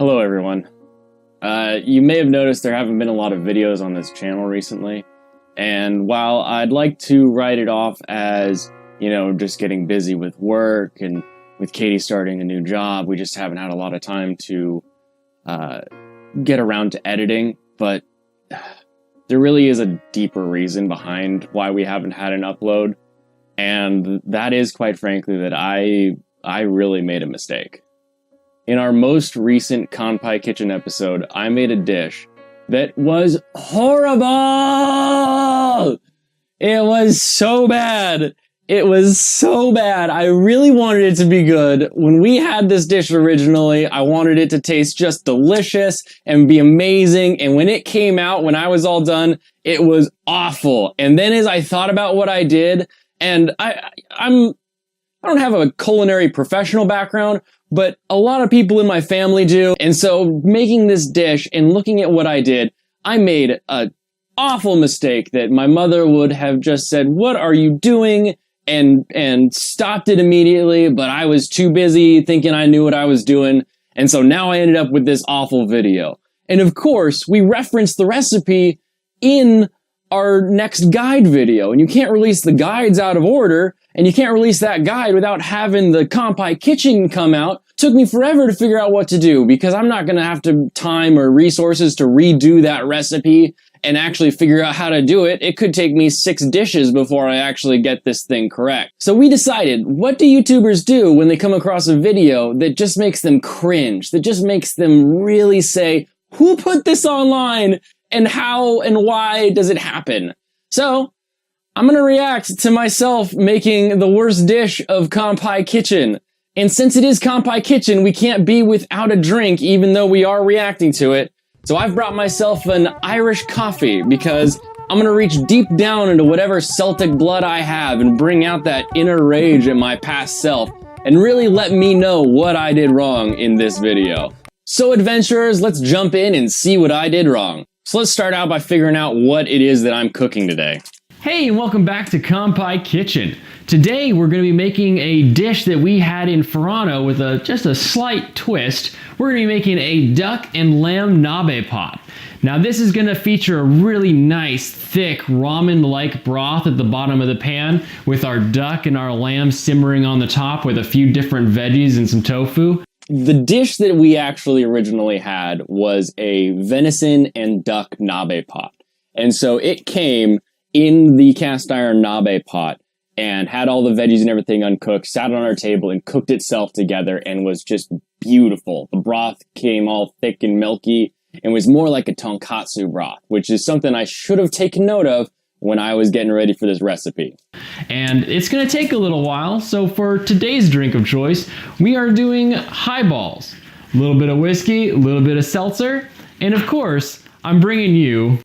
Hello everyone. You may have noticed there haven't been a lot of videos on this channel recently, and while I'd like to write it off as, just getting busy with work and with Katey starting a new job, we just haven't had a lot of time to get around to editing, but there really is a deeper reason behind why we haven't had an upload, and that is, quite frankly, that I really made a mistake. In our most recent Kanpai Kitchen episode, I made a dish that was horrible! It was so bad. It was so bad. I really wanted it to be good. When we had this dish originally, I wanted it to taste just delicious and be amazing. And when it came out, when I was all done, it was awful. And then as I thought about what I did, and I don't have a culinary professional background, but a lot of people in my family do. And so making this dish and looking at what I did, I made an awful mistake that my mother would have just said, "What are you doing?" and stopped it immediately, but I was too busy thinking I knew what I was doing. And so now I ended up with this awful video. And of course, we referenced the recipe in our next guide video, and you can't release the guides out of order, and you can't release that guide without having the Kanpai Kitchen come out. Took me forever to figure out what to do, because I'm not gonna have to time or resources to redo that recipe and actually figure out how to do it. It could take me 6 dishes before I actually get this thing correct. So we decided, what do YouTubers do when they come across a video that just makes them cringe, that just makes them really say, who put this online? And how and why does it happen? So, I'm gonna react to myself making the worst dish of Kanpai Kitchen. And since it is Kanpai Kitchen, we can't be without a drink, even though we are reacting to it. So I've brought myself an Irish coffee, because I'm gonna reach deep down into whatever Celtic blood I have and bring out that inner rage at my past self, and really let me know what I did wrong in this video. So adventurers, let's jump in and see what I did wrong. So let's start out by figuring out what it is that I'm cooking today. Hey, and welcome back to Kanpai Kitchen. Today we're going to be making a dish that we had in Toronto with just a slight twist. We're going to be making a duck and lamb nabe pot. Now this is going to feature a really nice, thick, ramen-like broth at the bottom of the pan, with our duck and our lamb simmering on the top with a few different veggies and some tofu. The dish that we actually originally had was a venison and duck nabe pot. And so it came in the cast iron nabe pot and had all the veggies and everything uncooked, sat on our table and cooked itself together, and was just beautiful. The broth came all thick and milky and was more like a tonkatsu broth, which is something I should have taken note of when I was getting ready for this recipe. And it's going to take a little while, so for today's drink of choice, we are doing highballs. A little bit of whiskey, a little bit of seltzer, and of course, I'm bringing you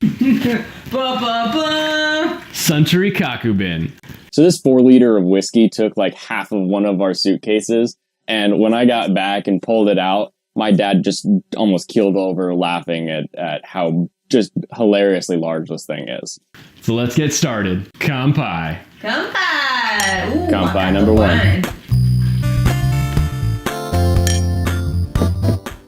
Suntory Kakubin. So this 4-liter of whiskey took like half of one of our suitcases, and when I got back and pulled it out, my dad just almost keeled over laughing at how just hilariously large this thing is. So let's get started. Kanpai. Kanpai! Ooh, Kanpai number 1.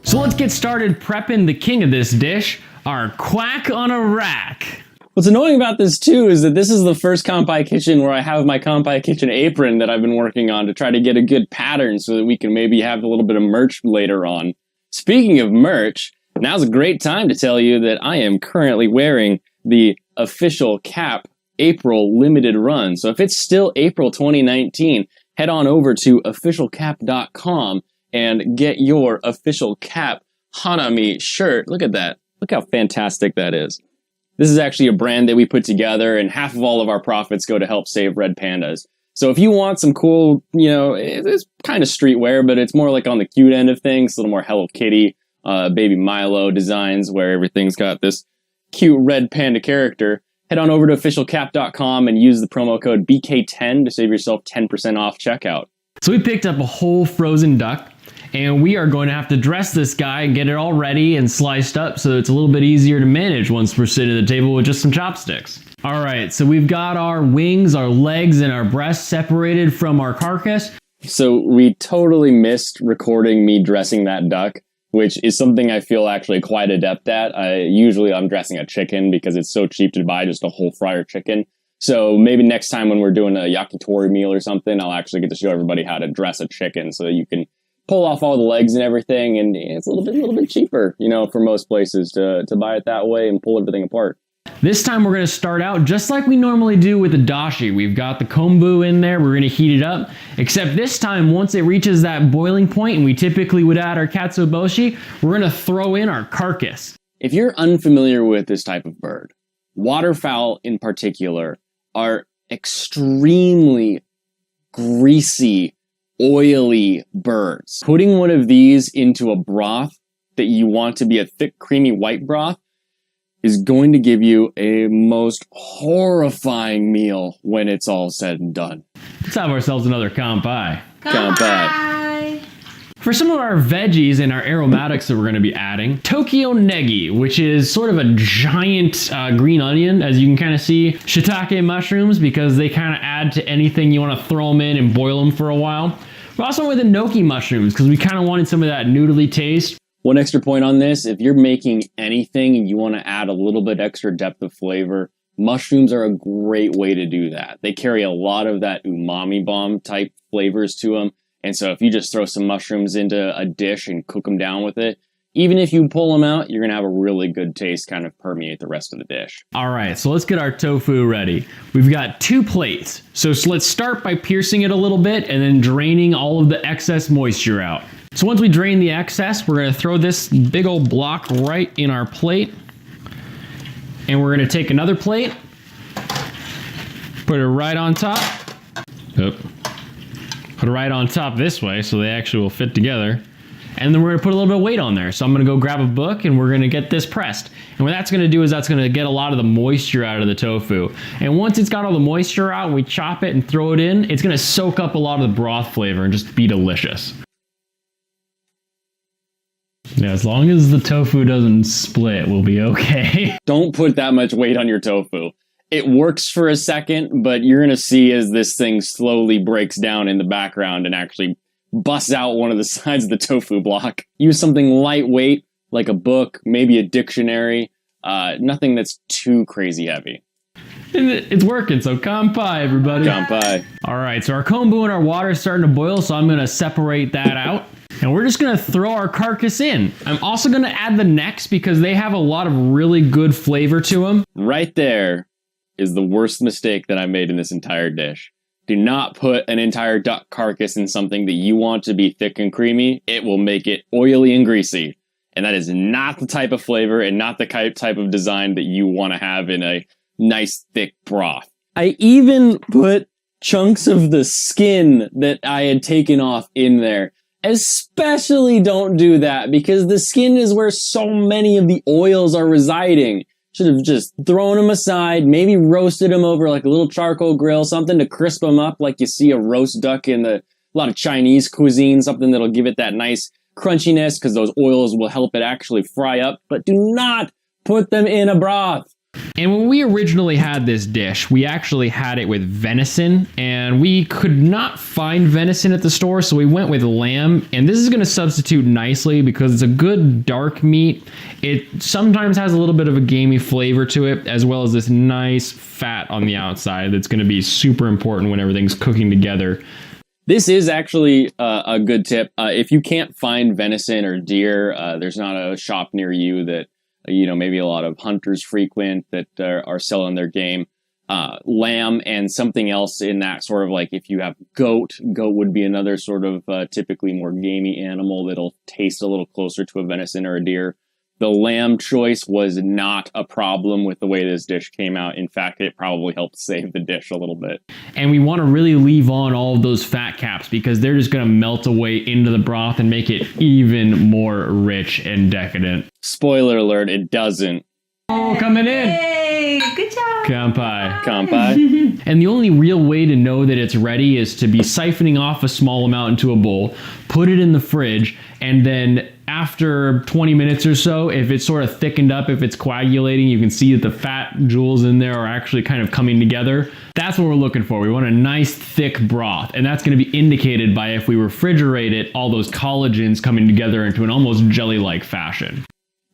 So let's get started prepping the king of this dish, our quack on a rack. What's annoying about this too is that this is the first Kanpai Kitchen where I have my Kanpai Kitchen apron that I've been working on to try to get a good pattern so that we can maybe have a little bit of merch later on. Speaking of merch, now's a great time to tell you that I am currently wearing the official CAP April limited run. So if it's still April 2019, head on over to officialcap.com and get your official CAP Hanami shirt. Look at that. Look how fantastic that is. This is actually a brand that we put together, and half of all of our profits go to help save Red Pandas. So if you want some cool, it's kind of streetwear, but it's more like on the cute end of things, a little more Hello Kitty, Baby Milo designs where everything's got this cute red panda character, head on over to officialcap.com and use the promo code BK10 to save yourself 10% off checkout. So we picked up a whole frozen duck, and we are going to have to dress this guy and get it all ready and sliced up so it's a little bit easier to manage once we're sitting at the table with just some chopsticks. All right, so we've got our wings, our legs, and our breasts separated from our carcass. So we totally missed recording me dressing that duck. which is something I feel actually quite adept at. Usually I'm dressing a chicken because it's so cheap to buy just a whole fryer chicken. So maybe next time when we're doing a yakitori meal or something, I'll actually get to show everybody how to dress a chicken so that you can pull off all the legs and everything. And it's a little bit cheaper, you know, for most places to buy it that way and pull everything apart. This time we're going to start out just like we normally do with the dashi. We've got the kombu in there, we're going to heat it up, except this time once it reaches that boiling point and we typically would add our katsuobushi, we're going to throw in our carcass. If you're unfamiliar with this type of bird, waterfowl in particular are extremely greasy, oily birds. Putting one of these into a broth that you want to be a thick, creamy white broth is going to give you a most horrifying meal when it's all said and done. Let's have ourselves another kanpai. Kanpai. For some of our veggies and our aromatics that we're going to be adding, Tokyo Negi, which is sort of a giant green onion, as you can kind of see, shiitake mushrooms, because they kind of add to anything you want to throw them in and boil them for a while. But also with the enoki mushrooms, because we kind of wanted some of that noodly taste. One extra point on this, if you're making anything and you want to add a little bit extra depth of flavor, mushrooms are a great way to do that. They carry a lot of that umami bomb type flavors to them. And so if you just throw some mushrooms into a dish and cook them down with it, even if you pull them out, you're going to have a really good taste kind of permeate the rest of the dish. All right, so let's get our tofu ready. We've got 2 plates. So let's start by piercing it a little bit and then draining all of the excess moisture out. So once we drain the excess, we're going to throw this big old block right in our plate. And we're going to take another plate, put it right on top. Put it right on top this way so they actually will fit together. And then we're going to put a little bit of weight on there. So I'm going to go grab a book and we're going to get this pressed. And what that's going to do is that's going to get a lot of the moisture out of the tofu. And once it's got all the moisture out and we chop it and throw it in, it's going to soak up a lot of the broth flavor and just be delicious. Yeah, as long as the tofu doesn't split, we'll be okay. Don't put that much weight on your tofu. It works for a second, but you're going to see as this thing slowly breaks down in the background and actually busts out one of the sides of the tofu block. Use something lightweight, like a book, maybe a dictionary, nothing that's too crazy heavy. It's working, so kanpai, everybody. Kanpai. All right, so our kombu and our water is starting to boil, so I'm going to separate that out. And we're just going to throw our carcass in. I'm also going to add the necks because they have a lot of really good flavor to them. Right there is the worst mistake that I made in this entire dish. Do not put an entire duck carcass in something that you want to be thick and creamy. It will make it oily and greasy. And that is not the type of flavor and not the type of design that you want to have in a nice thick broth. I even put chunks of the skin that I had taken off in there. Especially don't do that because the skin is where so many of the oils are residing. Should have just thrown them aside, maybe roasted them over like a little charcoal grill, something to crisp them up like you see a roast duck in a lot of Chinese cuisine, something that'll give it that nice crunchiness because those oils will help it actually fry up. But do not put them in a broth. And when we originally had this dish, we actually had it with venison, and we could not find venison at the store, so we went with lamb. And this is going to substitute nicely because it's a good dark meat. It sometimes has a little bit of a gamey flavor to it, as well as this nice fat on the outside that's going to be super important when everything's cooking together. This is actually a good tip. If you can't find venison or deer, there's not a shop near you that maybe a lot of hunters frequent that are selling their game. Lamb and something else in that sort of like if you have goat would be another sort of typically more gamey animal that'll taste a little closer to a venison or a deer. The lamb choice was not a problem with the way this dish came out. In fact, it probably helped save the dish a little bit. And we want to really leave on all of those fat caps because they're just going to melt away into the broth and make it even more rich and decadent. Spoiler alert, it doesn't. Oh, coming in. Hey, good job. Kanpai. Kanpai. And the only real way to know that it's ready is to be siphoning off a small amount into a bowl, put it in the fridge, and then after 20 minutes or so, if it's sort of thickened up, if it's coagulating, you can see that the fat jewels in there are actually kind of coming together. That's what we're looking for. We want a nice thick broth, and that's going to be indicated by if we refrigerate it, all those collagens coming together into an almost jelly-like fashion.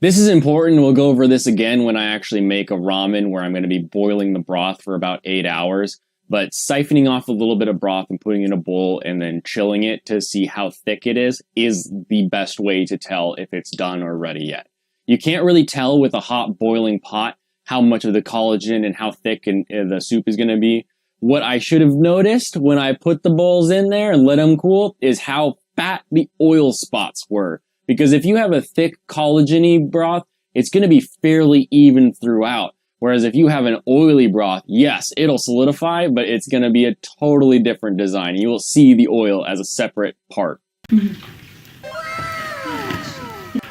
This is important. We'll go over this again when I actually make a ramen where I'm going to be boiling the broth for about 8 hours. But siphoning off a little bit of broth and putting it in a bowl and then chilling it to see how thick it is the best way to tell if it's done or ready yet. You can't really tell with a hot boiling pot how much of the collagen and how thick the soup is going to be. What I should have noticed when I put the bowls in there and let them cool is how fat the oil spots were. Because if you have a thick collagen-y broth, it's going to be fairly even throughout. Whereas if you have an oily broth, yes, it'll solidify, but it's going to be a totally different design. You will see the oil as a separate part.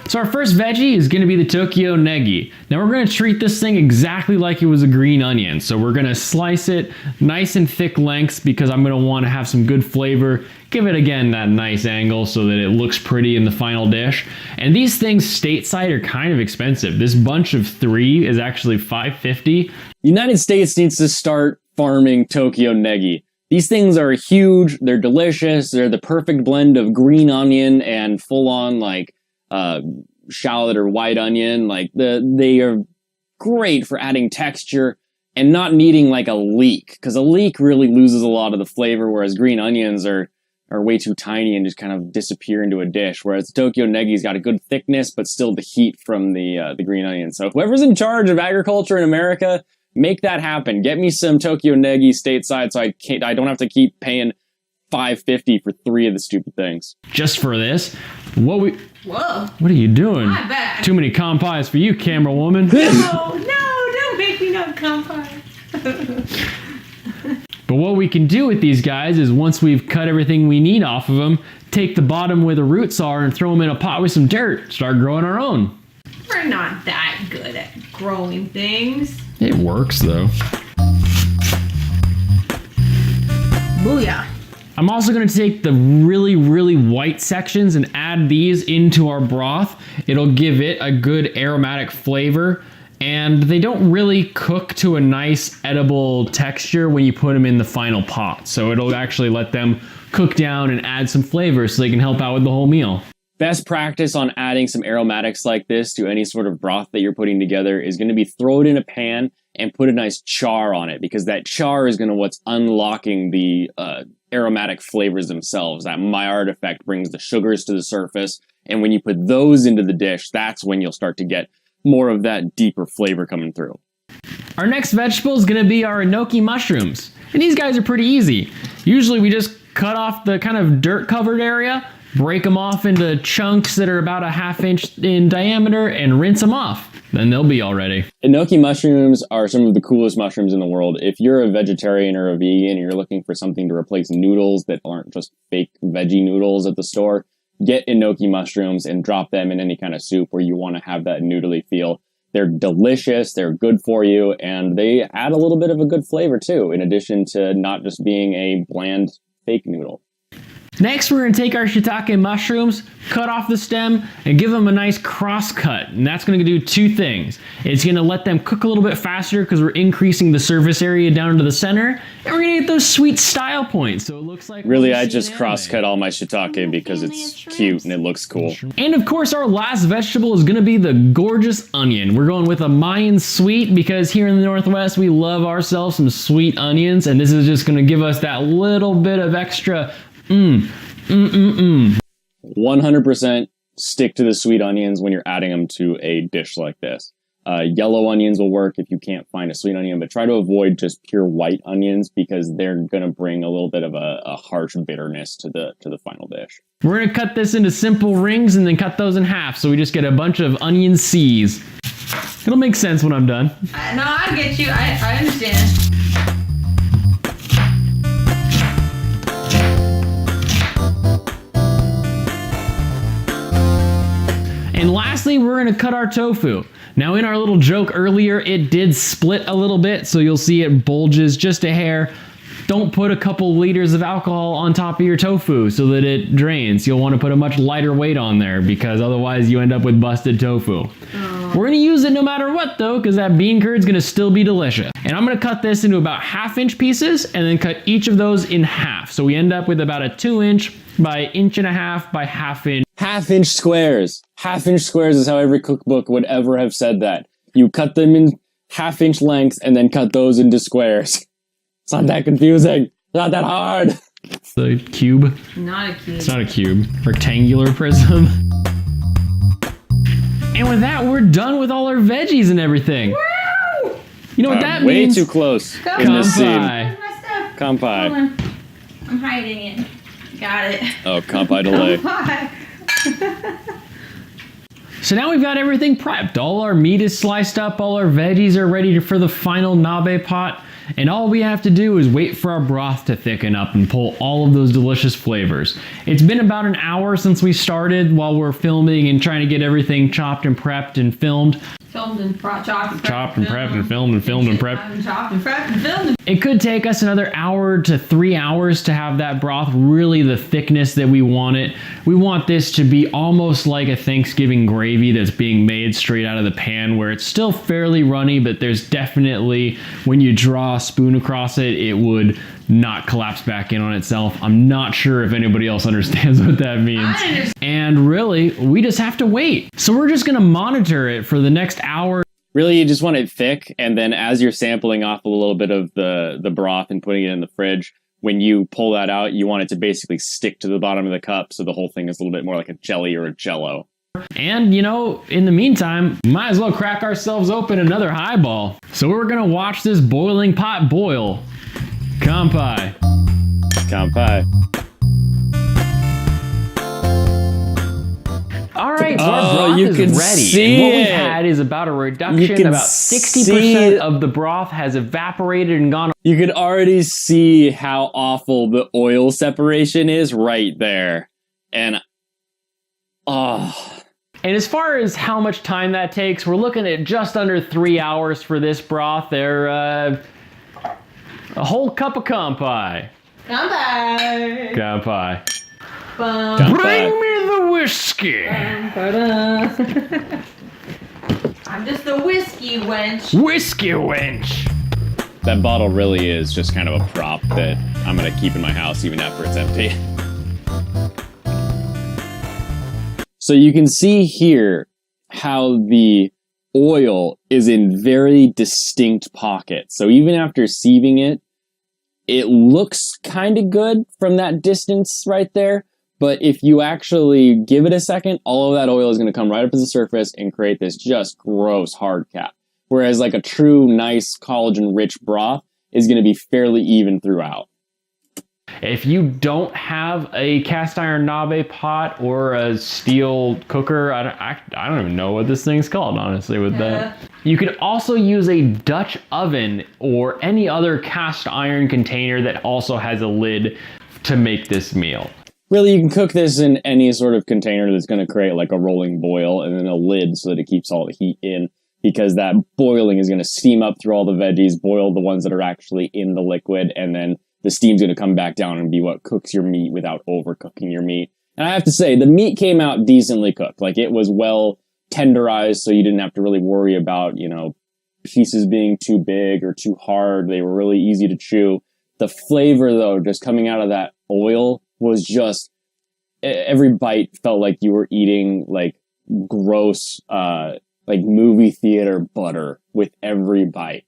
So our first veggie is going to be the Tokyo Negi. Now we're going to treat this thing exactly like it was a green onion. So we're going to slice it nice and thick lengths because I'm going to want to have some good flavor. Give it, again, that nice angle so that it looks pretty in the final dish. And these things stateside are kind of expensive. This bunch of 3 is actually $5.50. United States needs to start farming Tokyo Negi. These things are huge. They're delicious. They're the perfect blend of green onion and full-on like shallot or white onion. Like they are great for adding texture and not needing like a leek, because a leek really loses a lot of the flavor, whereas green onions are way too tiny and just kind of disappear into a dish. Whereas the Tokyo Negi's got a good thickness, but still the heat from the green onion. So whoever's in charge of agriculture in America, make that happen. Get me some Tokyo Negi stateside so I don't have to keep paying $5.50 for 3 of the stupid things. Just for this? Whoa. What are you doing? My bad. Too many compis for you, camera woman. No, don't make me no compile. But what we can do with these guys is once we've cut everything we need off of them, take the bottom where the roots are and throw them in a pot with some dirt. Start growing our own. We're not that good at growing things. It works though. Booyah. I'm also going to take the really, really white sections and add these into our broth. It'll give it a good aromatic flavor. And they don't really cook to a nice edible texture when you put them in the final pot. So it'll actually let them cook down and add some flavor so they can help out with the whole meal. Best practice on adding some aromatics like this to any sort of broth that you're putting together is going to be throw it in a pan and put a nice char on it, because that char is going to what's unlocking the aromatic flavors themselves. That Maillard effect brings the sugars to the surface. And when you put those into the dish, that's when you'll start to get more of that deeper flavor coming through. Our next vegetable is going to be our enoki mushrooms. And these guys are pretty easy. Usually we just cut off the kind of dirt covered area, break them off into chunks that are about a ½ inch in diameter, and rinse them off. Then they'll be all ready. Enoki mushrooms are some of the coolest mushrooms in the world. If you're a vegetarian or a vegan and you're looking for something to replace noodles that aren't just fake veggie noodles at the store, get enoki mushrooms and drop them in any kind of soup where you want to have that noodly feel. They're delicious, they're good for you, and they add a little bit of a good flavor too, in addition to not just being a bland fake noodle. Next, we're going to take our shiitake mushrooms, cut off the stem, and give them a nice cross cut. And that's going to do 2 things. It's going to let them cook a little bit faster because we're increasing the surface area down to the center. And we're going to get those sweet style points. So it looks like... Really, I just cross cut all my shiitake because it's cute and it looks cool. And of course, our last vegetable is going to be the gorgeous onion. We're going with a Mayan sweet because here in the Northwest, we love ourselves some sweet onions. And this is just going to give us that little bit of extra 100% stick to the sweet onions when you're adding them to a dish like this. Yellow onions will work if you can't find a sweet onion, but try to avoid just pure white onions because they're going to bring a little bit of a harsh bitterness to the final dish. We're going to cut this into simple rings and then cut those in half so we just get a bunch of onion C's. It'll make sense when I'm done. No, I get you. I understand. And lastly, we're going to cut our tofu. Now in our little joke earlier, it did split a little bit, so you'll see it bulges just a hair. Don't put a couple liters of alcohol on top of your tofu so that it drains. You'll want to put a much lighter weight on there because otherwise you end up with busted tofu. We're going to use it no matter what though, because that bean curd is going to still be delicious. And I'm going to cut this into about 1/2 inch pieces and then cut each of those in half. So we end up with about a 2" by 1.5" by 1/2 inch. 1/2 inch squares. 1/2 inch squares is how every cookbook would ever have said that. You cut them in 1/2 inch lengths and then cut those into squares. It's not that confusing. It's not that hard. It's a cube. Not a cube. It's not a cube. Rectangular prism. And with that, we're done with all our veggies and everything. Woo! You know what that way means? Way too close Go. in this scene. Kampai. Where's my stuff? Kampai. Hold on. I'm hiding it. Got it. Oh, kampai delay. Kampai. So now we've got everything prepped. All our meat is sliced up, all our veggies are ready for the final nabe pot, and all we have to do is wait for our broth to thicken up and pull all of those delicious flavors. It's been about an hour since we started while we're filming and trying to get everything chopped and prepped and filmed. Filmed and chopped and Chopped and prepped and filmed and filmed and prepped. Chopped and prepped and filmed. It could take us another hour to 3 hours to have that broth really the thickness that we want it. We want this to be almost like a Thanksgiving gravy that's being made straight out of the pan, where it's still fairly runny, but there's definitely, when you draw a spoon across it, it would not collapse back in on itself. I'm not sure if anybody else understands what that means. I understand. And really, we just have to wait. So we're just gonna monitor it for the next hour. Really, you just want it thick, and then as you're sampling off a little bit of the broth and putting it in the fridge, when you pull that out, you want it to basically stick to the bottom of the cup, so the whole thing is a little bit more like a jelly or a jello. And, you know, in the meantime, might as well crack ourselves open another highball. So we're gonna watch this boiling pot boil. Kampai. Kampai. All right, so our broth you is can ready. see And what we've it. had is about a You reduction. can About see 60% it. of the broth has evaporated and gone. You could already see how awful the oil separation is right there. And, oh. And as far as how much time that takes, we're looking at just under 3 hours for this broth. They're a whole cup of kampai. Kampai. Kampai. Bum. Bring me the whiskey. I'm just a whiskey wench. Whiskey wench. That bottle really is just kind of a prop that I'm going to keep in my house even after it's empty. So you can see here how the oil is in very distinct pockets. So even after sieving it, it looks kind of good from that distance right there. But if you actually give it a second, all of that oil is going to come right up to the surface and create this just gross hard cap. Whereas like a true nice collagen-rich broth is going to be fairly even throughout. If you don't have a cast iron nabe pot or a steel cooker, I don't even know what this thing's called, honestly, with that. You could also use a Dutch oven or any other cast iron container that also has a lid to make this meal. Really, you can cook this in any sort of container that's going to create like a rolling boil and then a lid so that it keeps all the heat in, because that boiling is going to steam up through all the veggies, boil the ones that are actually in the liquid, and then the steam's going to come back down and be what cooks your meat without overcooking your meat. And I have to say, the meat came out decently cooked. Like, it was well tenderized, so you didn't have to really worry about, you know, pieces being too big or too hard. They were really easy to chew. The flavor, though, just coming out of that oil was just, every bite felt like you were eating like gross, like movie theater butter with every bite.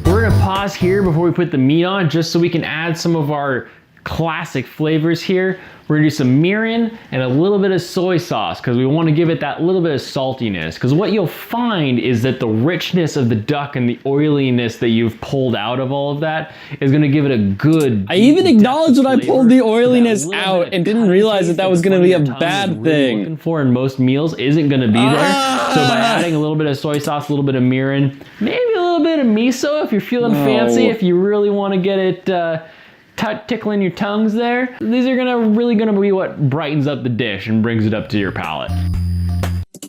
We're gonna pause here before we put the meat on, just so we can add some of our classic flavors here. We're gonna do some mirin and a little bit of soy sauce because we want to give it that little bit of saltiness. Because what you'll find is that the richness of the duck and the oiliness that you've pulled out of all of that is gonna give it a good. I even acknowledged when I pulled the oiliness out and didn't realize that that was going to be a bad thing. Looking for in most meals isn't gonna be there. So by adding a little bit of soy sauce, a little bit of mirin, maybe a little bit of miso if you're feeling fancy, if you really want to get it tickling your tongues there. These are really gonna be what brightens up the dish and brings it up to your palate.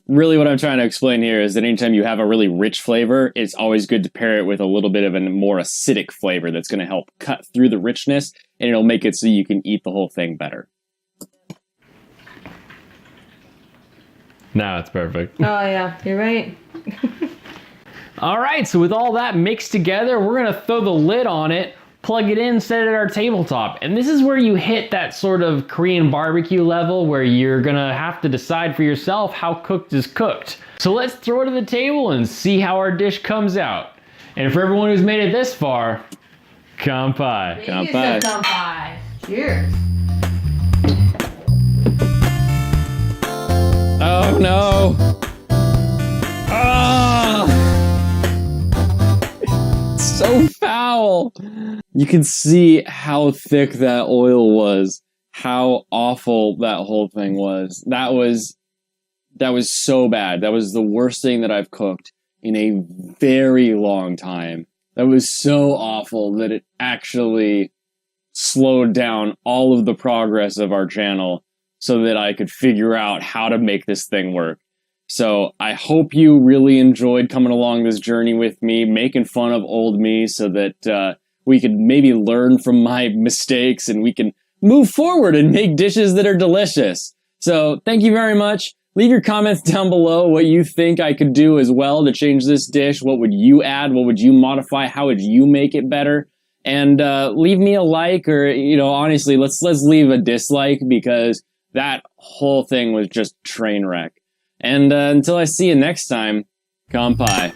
Really what I'm trying to explain here is that anytime you have a really rich flavor, it's always good to pair it with a little bit of a more acidic flavor that's going to help cut through the richness, and it'll make it so you can eat the whole thing better. Now it's perfect. Oh yeah, you're right. All right, so with all that mixed together, we're gonna throw the lid on it, plug it in, set it at our tabletop. And this is where you hit that sort of Korean barbecue level where you're gonna have to decide for yourself how cooked is cooked. So let's throw it to the table and see how our dish comes out. And for everyone who's made it this far, kanpai. Kanpai. Kanpai. Cheers. Oh no! Ah! So foul! You can see how thick that oil was, how awful that whole thing was. That was so bad. That was the worst thing that I've cooked in a very long time. That was so awful that it actually slowed down all of the progress of our channel so that I could figure out how to make this thing work. So I hope you really enjoyed coming along this journey with me, making fun of old me so that we could maybe learn from my mistakes and we can move forward and make dishes that are delicious. So thank you very much. Leave your comments down below what you think I could do as well to change this dish. What would you add? What would you modify? How would you make it better? And leave me a like, or, you know, honestly, let's leave a dislike, because that whole thing was just train wreck. And until I see you next time, kanpai.